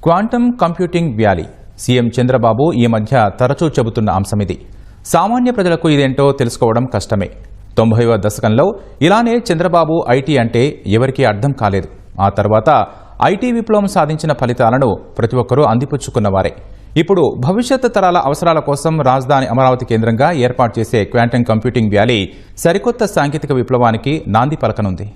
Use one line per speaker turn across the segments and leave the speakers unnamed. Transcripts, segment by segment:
Quantum computing valley CM Chandrababu ఈ మధ్య తరచూ చెబుతున్న అంశమిది. సామాన్య ప్రజలకు ఇదేంటో తెలుసుకోవడం కష్టమే. 90వ దశకంలో ఇలానే చంద్రబాబు ఐటీ అంటే ఎవరికీ అర్థం కాలేదు. ఆ తర్వాత ఐటీ విప్లవం సాధించిన ఫలితాలను ప్రతి ఒక్కరూ అందిపుచ్చుకున్నవారే. ఇప్పుడు భవిష్యత్ తరాల అవసరాల కోసం రాజధాని అమరావతి కేంద్రంగా ఏర్పాటు చేసే క్వాంటమ్ కంప్యూటింగ్ వ్యాలీ సరికొత్త సాంకేతిక విప్లవానికి నాంది పలకనుంది.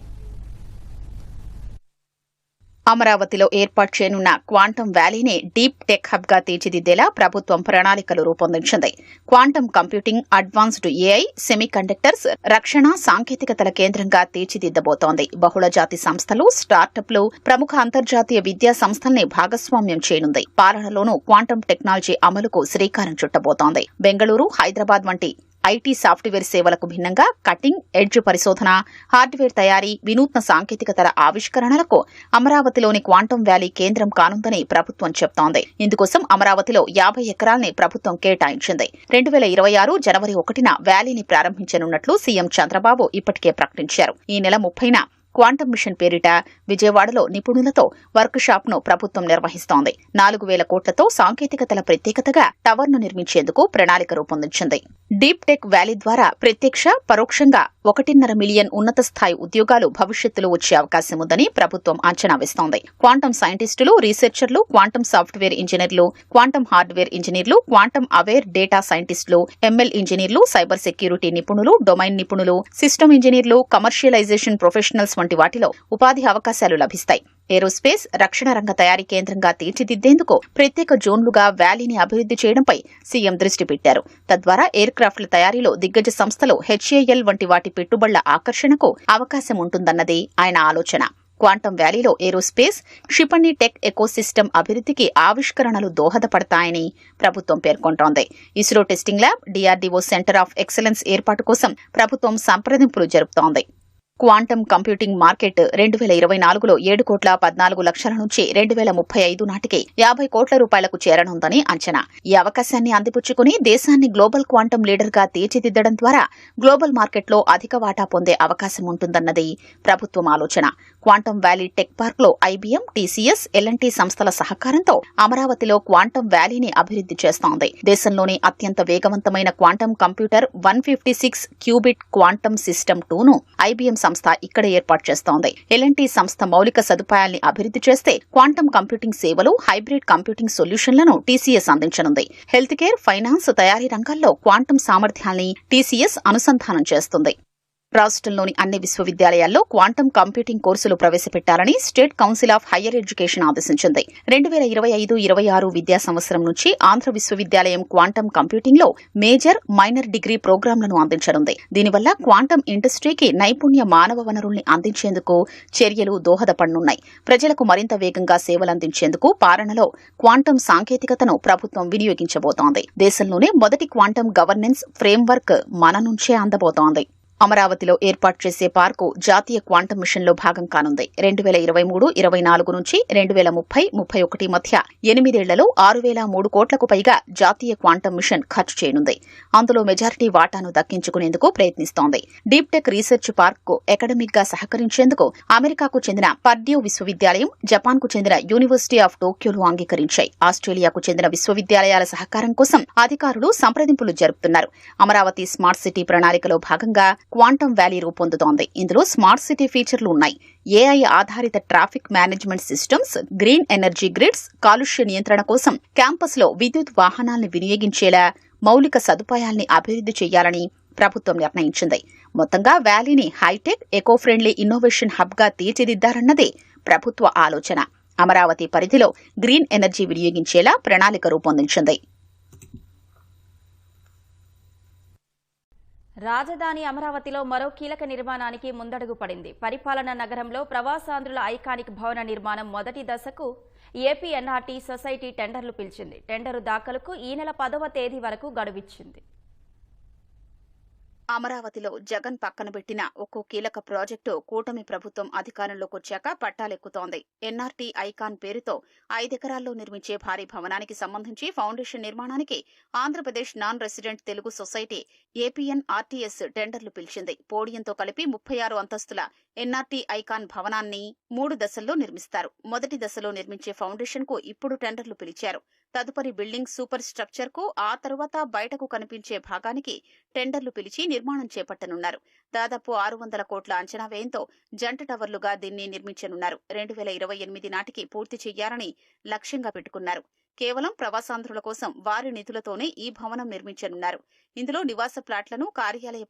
అమరావతిలో ఏర్పాటు చేయనున్న క్వాంటమ్ వ్యాలీని డీప్ టెక్ హబ్ గా తీర్చిదిద్దేలా ప్రభుత్వం ప్రణాళికలు రూపొందించింది. Quantum computing, advanced AI, semiconductors, రక్షణ సాంకేతికతల కేంద్రంగా తీర్చిదిద్దబోతోంది. బహుళజాతి సంస్థలు, స్టార్టప్లు, ప్రముఖ అంతర్జాతీయ విద్యా సంస్థల్ని భాగస్వామ్యం చేయనుంది. పాలనలోనూ క్వాంటమ్ టెక్నాలజీ అమలుకు శ్రీకారం చుట్టబోతోంది. బెంగళూరు, హైదరాబాద్ వంటి ఐటీ సాఫ్ట్వేర్ సేవలకు భిన్నంగా కటింగ్ ఎడ్జ్ పరిశోధన, హార్డ్వేర్ తయారీ, వినూత్న సాంకేతికతల ఆవిష్కరణలకు అమరావతిలోని క్వాంటమ్ వ్యాలీ కేంద్రం కానుందని ప్రభుత్వం చెప్తోంది. ఇందుకోసం అమరావతిలో 50 ఎకరాల్ని ప్రభుత్వం కేటాయించింది. 2026 జనవరి 1న వ్యాలీని ప్రారంభించనున్నట్లు సీఎం చంద్రబాబు ఇప్పటికే ప్రకటించారు. ఈ నెల 30న క్వాంటమ్ మిషన్ పేరిట విజయవాడలో నిపుణులతో వర్క్ షాప్ ను ప్రభుత్వం నిర్వహిస్తోంది. 4,000 కోట్లతో సాంకేతికతల ప్రత్యేకతగా టవర్ ను నిర్మించేందుకు ప్రణాళిక రూపొందించింది. డీప్ టెక్ వ్యాలీ ద్వారా ప్రత్యక్ష, పరోక్షంగా 1.5 మిలియన్ ఉన్నత స్థాయి ఉద్యోగాలు భవిష్యత్తులో వచ్చే అవకాశం ఉందని ప్రభుత్వం అంచనా వేస్తోంది. క్వాంటమ్ సైంటిస్టులు, రీసెర్చర్లు, క్వాంటమ్ సాఫ్ట్వేర్ ఇంజనీర్లు, క్వాంటమ్ హార్డ్వేర్ ఇంజనీర్లు, క్వాంటమ్ అవేర్ డేటా సైంటిస్టులు, ఎంఎల్ ఇంజనీర్లు, సైబర్ సెక్యూరిటీ నిపుణులు, డొమైన్ నిపుణులు, సిస్టమ్ ఇంజనీర్లు, కమర్షియలైజేషన్ ప్రొఫెషనల్స్ వంటి వాటిలో ఉపాధి అవకాశాలు లభిస్తాయి. ఏరోస్పేస్, రక్షణ రంగ తయారీ కేంద్రంగా తీర్చిదిద్దేందుకు ప్రత్యేక జోన్లుగా వ్యాలీని అభివృద్ది చేయడంపై సీఎం దృష్టి పెట్టారు. తద్వారా ఎయిర్ క్రాఫ్ట్ల తయారీలో దిగ్గజ సంస్థలు, హెచ్ఏఎల్ వంటి వాటి పెట్టుబడుల ఆకర్షణకు అవకాశం ఉంటుందన్నది ఆయన ఆలోచన. క్వాంటమ్ వ్యాలీలో ఏరోస్పేస్, క్షిపణి టెక్ ఎకోసిస్టమ్ అభివృద్ధికి ఆవిష్కరణలు దోహదపడతాయని ప్రభుత్వం పేర్కొంటోంది. ISRO testing lab, DRDO centre of excellence ఏర్పాటు కోసం ప్రభుత్వం సంప్రదింపులు జరుపుతోంది. క్వాంటమ్ కంప్యూటింగ్ మార్కెట్ 2024లో 7,14,00,000 నుంచి 2035 నాటికి 50 కోట్ల రూపాయలకు చేరనుందని అంచనా. ఈ అవకాశాన్ని అందిపుచ్చుకుని దేశాన్ని గ్లోబల్ క్వాంటమ్ లీడర్ గా తీర్చిదిద్దడం ద్వారా గ్లోబల్ మార్కెట్లో అధిక వాటా పొందే అవకాశం ఉంటుందన్నది ప్రభుత్వం ఆలోచన. క్వాంటమ్ వ్యాలీ టెక్ పార్క్ లో ఐబీఎం, టీసీఎస్, ఎల్ఎన్టీ సంస్థల సహకారంతో అమరావతిలో క్వాంటమ్ వ్యాలీని అభివృద్ది చేస్తోంది. దేశంలోని అత్యంత వేగవంతమైన quantum computer 156 qubit quantum system 2ను ఐబీఎం సంస్థ ఇక్కడ ఏర్పాటు చేస్తోంది. ఎల్ఎన్టీ సంస్థ మౌలిక సదుపాయాల్ని అభివృద్ది చేస్తే క్వాంటమ్ కంప్యూటింగ్ సేవలు, హైబ్రిడ్ కంప్యూటింగ్ సొల్యూషన్లను టీసీఎస్ అందించనుంది. హెల్త్ కేర్, ఫైనాన్స్, తయారీ రంగాల్లో క్వాంటమ్ సామర్థ్యాల్ని టీసీఎస్ అనుసంధానం చేస్తుంది. రాష్ట్రంలోని అన్ని విశ్వవిద్యాలయాల్లో క్వాంటమ్ కంప్యూటింగ్ కోర్సులు ప్రవేశపెట్టాలని state council of higher education ఆదేశించింది. 2025-26 విద్యా సంవత్సరం నుంచి ఆంధ్ర విశ్వవిద్యాలయం క్వాంటమ్ కంప్యూటింగ్ లో మేజర్, మైనర్ డిగ్రీ ప్రోగ్రాంలను అందించనుంది. దీనివల్ల క్వాంటమ్ ఇండస్ట్రీకి నైపుణ్య మానవ వనరుల్ని అందించేందుకు చర్యలు దోహదపడనున్నాయి. ప్రజలకు మరింత వేగంగా సేవలందించేందుకు పాలనలో క్వాంటమ్ సాంకేతికతను ప్రభుత్వం వినియోగించబోతోంది. దేశంలోనే మొదటి క్వాంటమ్ గవర్నెన్స్ ఫ్రేమ్వర్క్ మన నుంచే అందబోతోంది. అమరావతిలో ఏర్పాటు చేసే పార్కు జాతీయ క్వాంటమ్ మిషన్ లో భాగం కానుంది. 2023-24 నుంచి 2030-31 మధ్య 8 ఏళ్లలో 6,003 కోట్లకు పైగా జాతీయ క్వాంటమ్ మిషన్ ఖర్చు చేయనుంది. అందులో మెజారిటీ వాటాను దక్కించుకునేందుకు ప్రయత్నిస్తోంది. డీప్ టెక్ రీసెర్చ్ పార్క్ కు అకాడమిక్ గా సహకరించేందుకు అమెరికాకు చెందిన పర్డ్యూ విశ్వవిద్యాలయం, జపాన్ కు చెందిన యూనివర్సిటీ ఆఫ్ టోక్యోలు అంగీకరించాయి. ఆస్ట్రేలియాకు చెందిన విశ్వవిద్యాలయాల సహకారం కోసం అధికారులు సంప్రదింపులు జరుపుతున్నారు. అమరావతి స్మార్ట్ సిటీ ప్రణాళికలో భాగంగా క్వాంటమ్ వ్యాలీ రూపొందుతోంది. ఇందులో స్మార్ట్ సిటీ ఫీచర్లు ఉన్నాయి. ఏఐ ఆధారిత traffic management systems, green energy grids, కాలుష్య నియంత్రణ కోసం క్యాంపస్ లో విద్యుత్ వాహనాల్ని వినియోగించేలా మౌలిక సదుపాయాల్ని అభివృద్ది చేయాలని ప్రభుత్వం నిర్ణయించింది. మొత్తంగా వ్యాలీని high tech, eco friendly innovation hub గా తీర్చిదిద్దారన్నదే ప్రభుత్వ ఆలోచన. అమరావతి పరిధిలో గ్రీన్ ఎనర్జీ వినియోగించేలా ప్రణాళిక రూపొందించింది.
రాజధాని అమరావతిలో మరో కీలక నిర్మాణానికి ముందడుగు పడింది. పరిపాలనా నగరంలో ప్రవాసాంధ్రుల ఐకానిక్ భవన నిర్మాణం మొదటి దశకు ఏపీ ఎన్ఆర్టీ సొసైటీ టెండర్లు పిలిచింది. టెండరు దాఖలుకు ఈ నెల 10వ తేదీ వరకు గడువిచ్చింది.
అమరావతిలో జగన్ పక్కన పెట్టిన ఒక్కో కీలక ప్రాజెక్టు కూటమి ప్రభుత్వం అధికారంలోకి వచ్చాక పట్టాలెక్కుతోంది. ఎన్ఆర్టీ ఐకాన్ పేరుతో 5 ఎకరాల్లో నిర్మించే భారీ భవనానికి సంబంధించి ఫౌండేషన్ నిర్మాణానికి Andhra Pradesh non resident Telugu society APNRTS టెండర్లు పిలిచింది. పోడియంతో కలిపి 36 అంతస్తుల ఎన్ఆర్టీ ఐకాన్ భవనాన్ని 3 దశల్లో నిర్మిస్తారు. మొదటి దశలో నిర్మించే ఫౌండేషన్ కు ఇప్పుడు టెండర్లు పిలిచారు. తదుపరి బిల్డింగ్ సూపర్ స్ట్రక్చర్ కు, ఆ తరువాత బయటకు కనిపించే భాగానికి టెండర్లు పిలిచి నిర్మాణం చేపట్టనున్నారు. దాదాపు 600 కోట్ల అంచనా వ్యయంతో జంట టవర్లుగా దీన్ని నిర్మించనున్నారు. 2028 నాటికి పూర్తి చేయాలని లక్ష్యంగా పెట్టుకున్నారు. కేవలం ప్రవాసాంధ్రుల కోసం వారి నిధులతోనే ఈ భవనం నిర్మించనున్నారు. ఇందులో నివాస ప్లాట్లను, కార్యాలయ